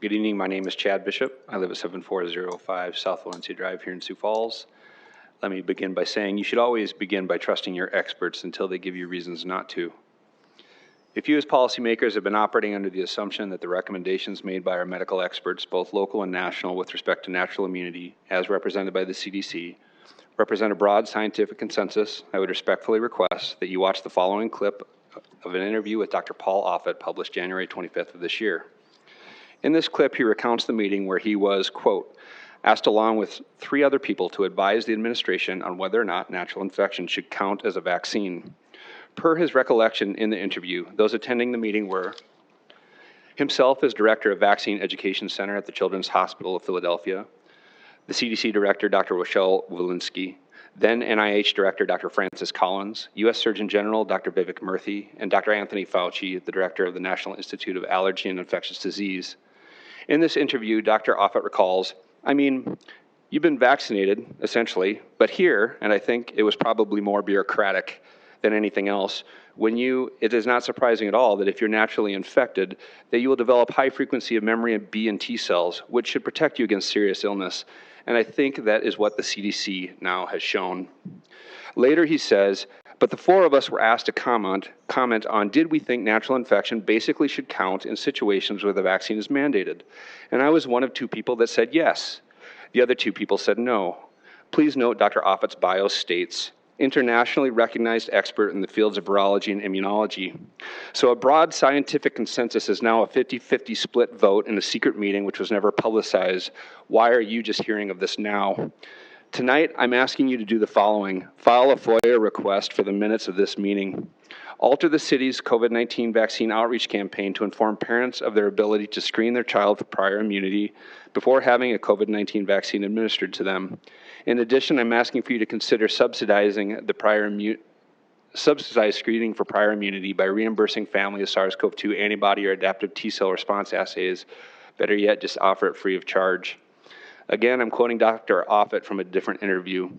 Good evening. My name is Chad Bishop. I live at 7405 South Valencia Drive here in Sioux Falls. Let me begin by saying you should always begin by trusting your experts until they give you reasons not to. If you as policymakers have been operating under the assumption that the recommendations made by our medical experts, both local and national, with respect to natural immunity, as represented by the CDC, represent a broad scientific consensus, I would respectfully request that you watch the following clip of an interview with Dr. Paul Offit, published January 25th of this year. In this clip, he recounts the meeting where he was, quote, asked along with 3 other people to advise the administration on whether or not natural infection should count as a vaccine. Per his recollection in the interview, those attending the meeting were himself as Director of Vaccine Education Center at the Children's Hospital of Philadelphia, the CDC Director, Dr. Rochelle Walensky, then NIH Director, Dr. Francis Collins, U.S. Surgeon General, Dr. Vivek Murthy, and Dr. Anthony Fauci, the Director of the National Institute of Allergy and Infectious Disease. In this interview, Dr. Offit recalls, I mean, you've been vaccinated, essentially, but here, and I think it was probably more bureaucratic than anything else, it is not surprising at all that if you're naturally infected, that you will develop high frequency of memory of B and T cells, which should protect you against serious illness. And I think that is what the CDC now has shown. Later he says, but the 4 of us were asked to comment on did we think natural infection basically should count in situations where the vaccine is mandated. And I was one of 2 people that said yes. The other 2 people said no. Please note Dr. Offit's bio states, internationally recognized expert in the fields of virology and immunology. So a broad scientific consensus is now a 50-50 split vote in a secret meeting which was never publicized. Why are you just hearing of this now? Tonight, I'm asking you to do the following. File a FOIA request for the minutes of this meeting. Alter the city's COVID-19 vaccine outreach campaign to inform parents of their ability to screen their child for prior immunity before having a COVID-19 vaccine administered to them. In addition, I'm asking for you to consider subsidized screening for prior immunity by reimbursing families SARS-CoV-2 antibody or adaptive T-cell response assays. Better yet, just offer it free of charge. Again, I'm quoting Dr. Offit from a different interview.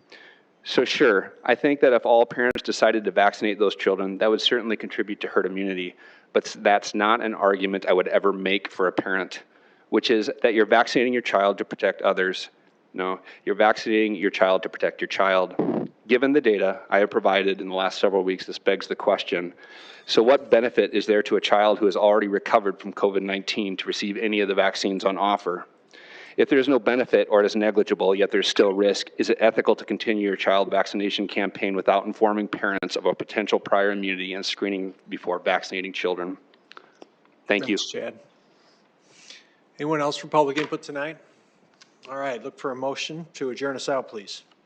So sure, I think that if all parents decided to vaccinate those children, that would certainly contribute to herd immunity. But that's not an argument I would ever make for a parent, which is that you're vaccinating your child to protect others. No, you're vaccinating your child to protect your child. Given the data I have provided in the last several weeks, this begs the question, so what benefit is there to a child who has already recovered from COVID-19 to receive any of the vaccines on offer? If there is no benefit or it is negligible, yet there's still risk, is it ethical to continue your child vaccination campaign without informing parents of a potential prior immunity and screening before vaccinating children? Thank you. Thanks, Chad. Anyone else for public input tonight? All right, look for a motion to adjourn us out, please.